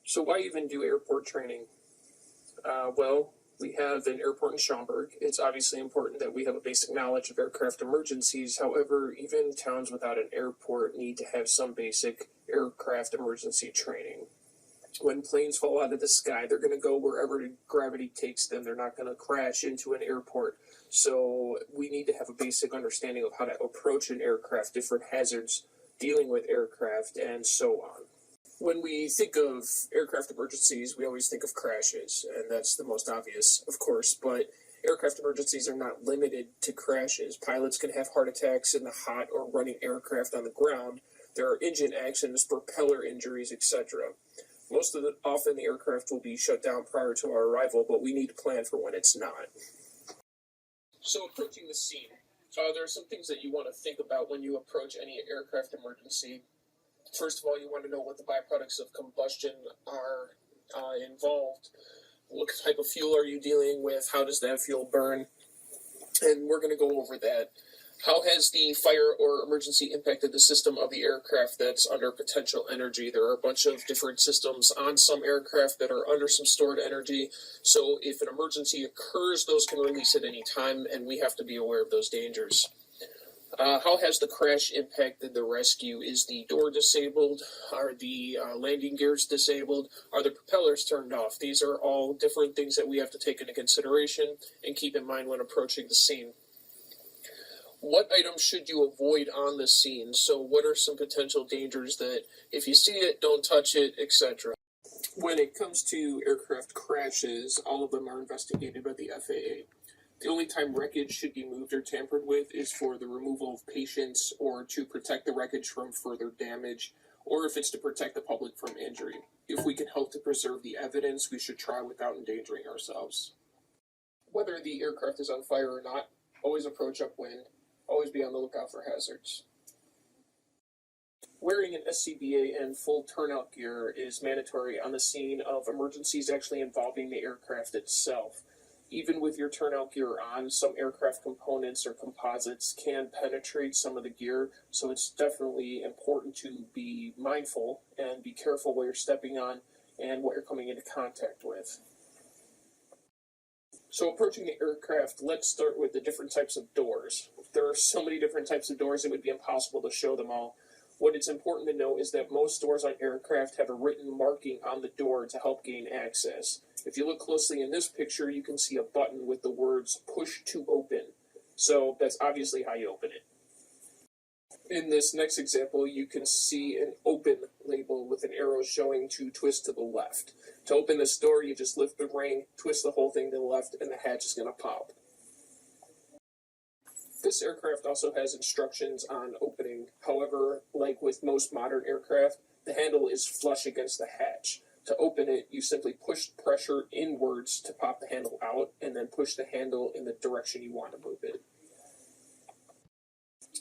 So why even do airport training? Well, we have an airport in Schaumburg. It's obviously important that we have a basic knowledge of aircraft emergencies. However, even towns without an airport need to have some basic aircraft emergency training. When planes fall out of the sky, they're going to go wherever gravity takes them. They're not going to crash into an airport. So we need to have a basic understanding of how to approach an aircraft, different hazards dealing with aircraft, and so on. When we think of aircraft emergencies, we always think of crashes, and that's the most obvious, of course, but aircraft emergencies are not limited to crashes. Pilots can have heart attacks in the hot or running aircraft on the ground. There are engine accidents, propeller injuries, etc. Often the aircraft will be shut down prior to our arrival, but we need to plan for when it's not. So approaching the scene. There are some things that you want to think about when you approach any aircraft emergency. First of all, you want to know what the byproducts of combustion are involved. What type of fuel are you dealing with? How does that fuel burn? And we're going to go over that. How has the fire or emergency impacted the system of the aircraft that's under potential energy? There are a bunch of different systems on some aircraft that are under some stored energy. So if an emergency occurs, those can release at any time, and we have to be aware of those dangers. How has the crash impacted the rescue? Is the door disabled? Are the landing gears disabled? Are the propellers turned off? These are all different things that we have to take into consideration and keep in mind when approaching the scene. What items should you avoid on the scene? So what are some potential dangers that if you see it, don't touch it, etc.? When it comes to aircraft crashes, all of them are investigated by the FAA. The only time wreckage should be moved or tampered with is for the removal of patients or to protect the wreckage from further damage, or if it's to protect the public from injury. If we can help to preserve the evidence, we should try without endangering ourselves. Whether the aircraft is on fire or not, always approach upwind. Always be on the lookout for hazards. Wearing an SCBA and full turnout gear is mandatory on the scene of emergencies actually involving the aircraft itself. Even with your turnout gear on, some aircraft components or composites can penetrate some of the gear, so it's definitely important to be mindful and be careful what you're stepping on and what you're coming into contact with. So approaching the aircraft, let's start with the different types of doors. There are so many different types of doors, it would be impossible to show them all. What it's important to know is that most doors on aircraft have a written marking on the door to help gain access. If you look closely in this picture, you can see a button with the words push to open. So that's obviously how you open it. In this next example, you can see an open label with an arrow showing to twist to the left. To open this door, you just lift the ring, twist the whole thing to the left, and the hatch is going to pop. This aircraft also has instructions on opening. However, like with most modern aircraft, the handle is flush against the hatch. To open it, you simply push pressure inwards to pop the handle out, and then push the handle in the direction you want to move it.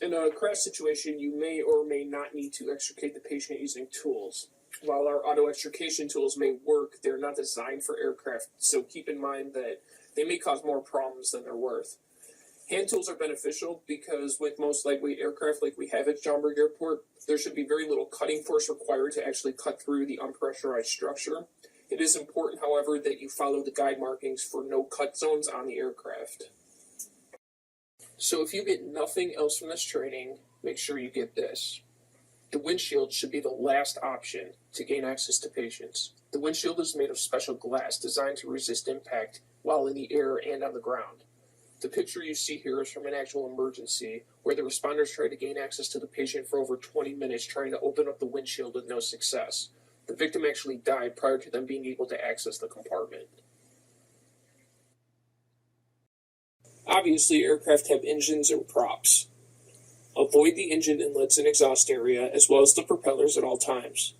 In a crash situation, you may or may not need to extricate the patient using tools. While our auto extrication tools may work, they're not designed for aircraft, so keep in mind that they may cause more problems than they're worth. Hand tools are beneficial because with most lightweight aircraft like we have at Schaumburg Airport, there should be very little cutting force required to actually cut through the unpressurized structure. It is important, however, that you follow the guide markings for no cut zones on the aircraft. So if you get nothing else from this training, make sure you get this. The windshield should be the last option to gain access to patients. The windshield is made of special glass designed to resist impact while in the air and on the ground. The picture you see here is from an actual emergency where the responders tried to gain access to the patient for over 20 minutes trying to open up the windshield with no success. The victim actually died prior to them being able to access the compartment. Obviously, aircraft have engines and props. Avoid the engine inlets and exhaust area as well as the propellers at all times.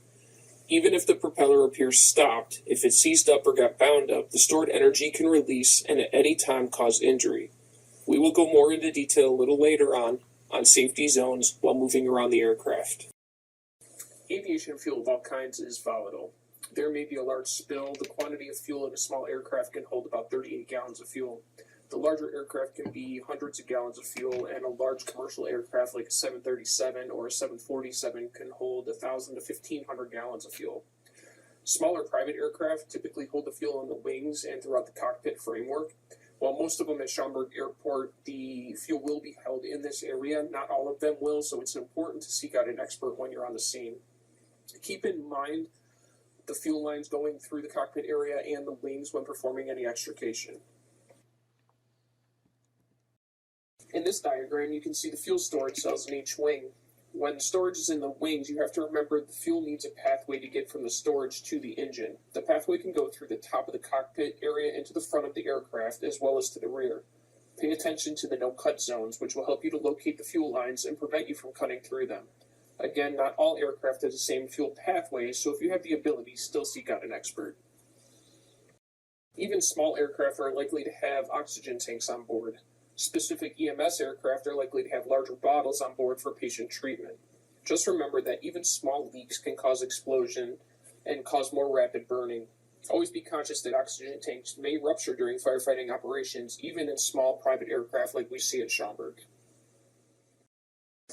Even if the propeller appears stopped, if it seized up or got bound up, the stored energy can release and at any time cause injury. We will go more into detail a little later on safety zones while moving around the aircraft. Aviation fuel of all kinds is volatile. There may be a large spill. The quantity of fuel in a small aircraft can hold about 38 gallons of fuel. The larger aircraft can be hundreds of gallons of fuel, and a large commercial aircraft like a 737 or a 747 can hold 1,000 to 1,500 gallons of fuel. Smaller private aircraft typically hold the fuel in the wings and throughout the cockpit framework. While most of them at Schaumburg Airport, the fuel will be held in this area. Not all of them will, so it's important to seek out an expert when you're on the scene. Keep in mind the fuel lines going through the cockpit area and the wings when performing any extrication. In this diagram, you can see the fuel storage cells in each wing. When storage is in the wings, you have to remember the fuel needs a pathway to get from the storage to the engine. The pathway can go through the top of the cockpit area into the front of the aircraft, as well as to the rear. Pay attention to the no-cut zones, which will help you to locate the fuel lines and prevent you from cutting through them. Again, not all aircraft have the same fuel pathways, so if you have the ability, still seek out an expert. Even small aircraft are likely to have oxygen tanks on board. Specific EMS aircraft are likely to have larger bottles on board for patient treatment. Just remember that even small leaks can cause explosion and cause more rapid burning. Always be conscious that oxygen tanks may rupture during firefighting operations, even in small private aircraft like we see at Schaumburg.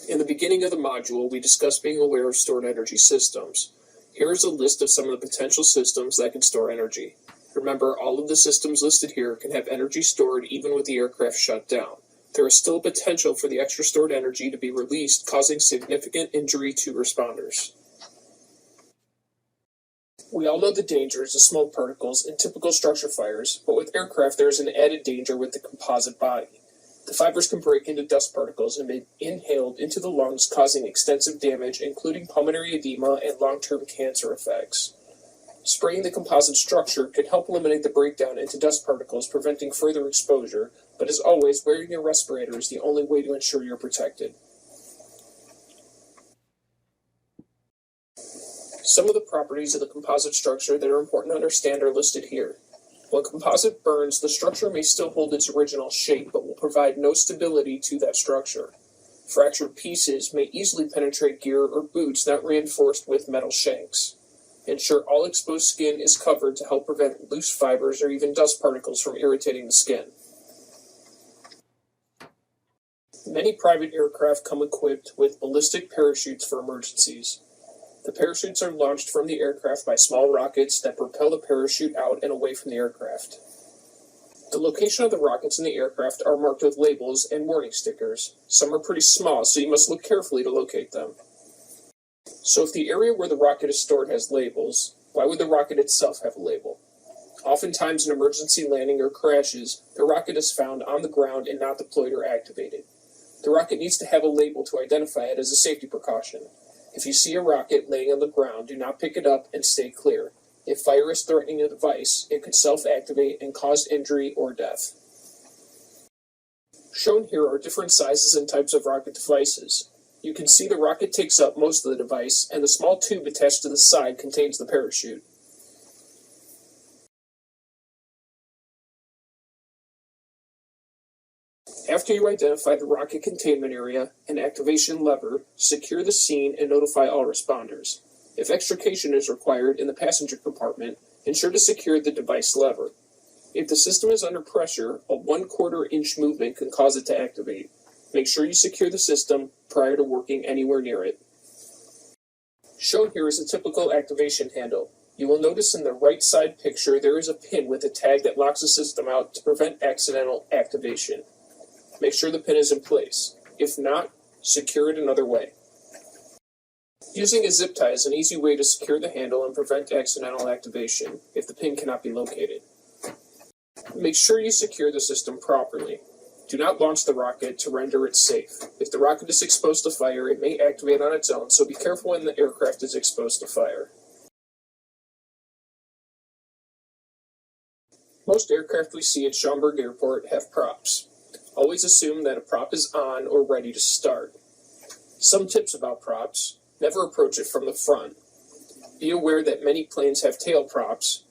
In the beginning of the module, we discussed being aware of stored energy systems. Here is a list of some of the potential systems that can store energy. Remember, all of the systems listed here can have energy stored even with the aircraft shut down. There is still potential for the extra stored energy to be released, causing significant injury to responders. We all know the dangers of smoke particles in typical structure fires, but with aircraft there is an added danger with the composite body. The fibers can break into dust particles and be inhaled into the lungs, causing extensive damage, including pulmonary edema and long-term cancer effects. Spraying the composite structure could help eliminate the breakdown into dust particles, preventing further exposure, but as always, wearing your respirator is the only way to ensure you're protected. Some of the properties of the composite structure that are important to understand are listed here. When composite burns, the structure may still hold its original shape, but will provide no stability to that structure. Fractured pieces may easily penetrate gear or boots not reinforced with metal shanks. Ensure all exposed skin is covered to help prevent loose fibers or even dust particles from irritating the skin. Many private aircraft come equipped with ballistic parachutes for emergencies. The parachutes are launched from the aircraft by small rockets that propel the parachute out and away from the aircraft. The location of the rockets in the aircraft are marked with labels and warning stickers. Some are pretty small, so you must look carefully to locate them. So if the area where the rocket is stored has labels, why would the rocket itself have a label? Oftentimes in emergency landing or crashes, the rocket is found on the ground and not deployed or activated. The rocket needs to have a label to identify it as a safety precaution. If you see a rocket laying on the ground, do not pick it up and stay clear. If fire is threatening a device, it could self-activate and cause injury or death. Shown here are different sizes and types of rocket devices. You can see the rocket takes up most of the device, and the small tube attached to the side contains the parachute. After you identify the rocket containment area and activation lever, secure the scene and notify all responders. If extrication is required in the passenger compartment, ensure to secure the device lever. If the system is under pressure, a 1/4 inch movement can cause it to activate. Make sure you secure the system prior to working anywhere near it. Shown here is a typical activation handle. You will notice in the right side picture there is a pin with a tag that locks the system out to prevent accidental activation. Make sure the pin is in place. If not, secure it another way. Using a zip tie is an easy way to secure the handle and prevent accidental activation if the pin cannot be located. Make sure you secure the system properly. Do not launch the rocket to render it safe. If the rocket is exposed to fire, it may activate on its own, so be careful when the aircraft is exposed to fire. Most aircraft we see at Schaumburg Airport have props. Always assume that a prop is on or ready to start. Some tips about props: never approach it from the front. Be aware that many planes have tail props,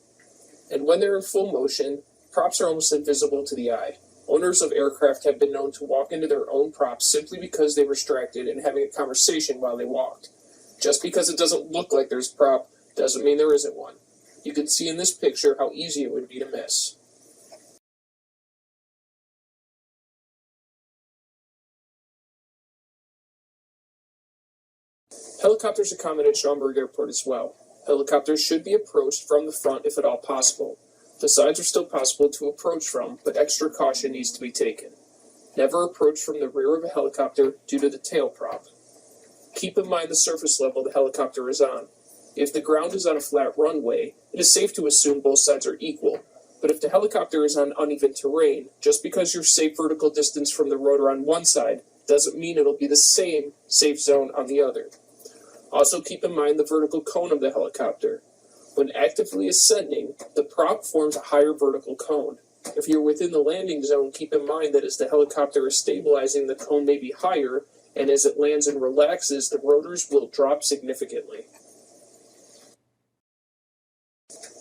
and when they're in full motion, props are almost invisible to the eye. Owners of aircraft have been known to walk into their own props simply because they were distracted and having a conversation while they walked. Just because it doesn't look like there's a prop doesn't mean there isn't one. You can see in this picture how easy it would be to miss. Helicopters are common at Schaumburg Airport as well. Helicopters should be approached from the front if at all possible. The sides are still possible to approach from, but extra caution needs to be taken. Never approach from the rear of a helicopter due to the tail prop. Keep in mind the surface level the helicopter is on. If the ground is on a flat runway, it is safe to assume both sides are equal. But if the helicopter is on uneven terrain, just because you're safe vertical distance from the rotor on one side doesn't mean it'll be the same safe zone on the other. Also keep in mind the vertical cone of the helicopter. When actively ascending, the prop forms a higher vertical cone. If you're within the landing zone, keep in mind that as the helicopter is stabilizing, the cone may be higher, and as it lands and relaxes, the rotors will drop significantly.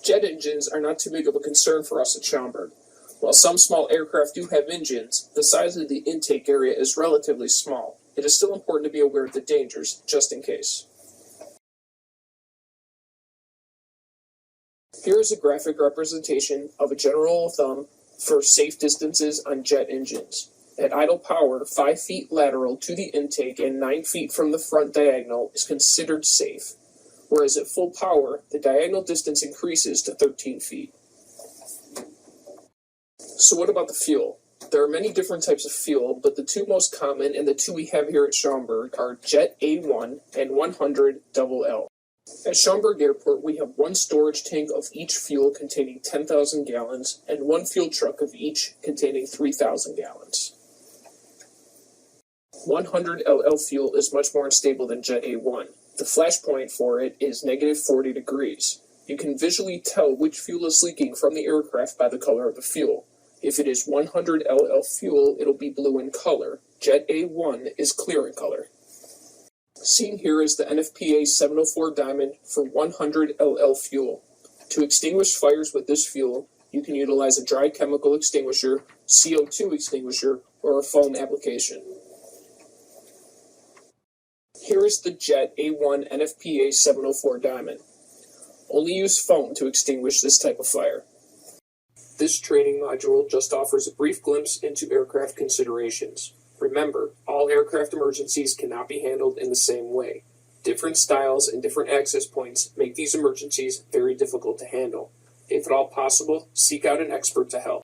Jet engines are not too big of a concern for us at Schaumburg. While some small aircraft do have engines, the size of the intake area is relatively small. It is still important to be aware of the dangers, just in case. Here is a graphic representation of a general rule of thumb for safe distances on jet engines. At idle power, 5 feet lateral to the intake and 9 feet from the front diagonal is considered safe, whereas at full power, the diagonal distance increases to 13 feet. So what about the fuel? There are many different types of fuel, but the two most common and the two we have here at Schaumburg are Jet A1 and 100 LL. At Schaumburg Airport, we have one storage tank of each fuel containing 10,000 gallons and one fuel truck of each containing 3,000 gallons. 100 LL fuel is much more unstable than Jet A1. The flash point for it is negative 40 degrees. You can visually tell which fuel is leaking from the aircraft by the color of the fuel. If it is 100 LL fuel, it'll be blue in color. Jet A1 is clear in color. Seen here is the NFPA 704 diamond for 100 LL fuel. To extinguish fires with this fuel, you can utilize a dry chemical extinguisher, CO2 extinguisher, or a foam application. Here is the Jet A1 NFPA 704 diamond. Only use foam to extinguish this type of fire. This training module just offers a brief glimpse into aircraft considerations. Remember, all aircraft emergencies cannot be handled in the same way. Different styles and different access points make these emergencies very difficult to handle. If at all possible, seek out an expert to help.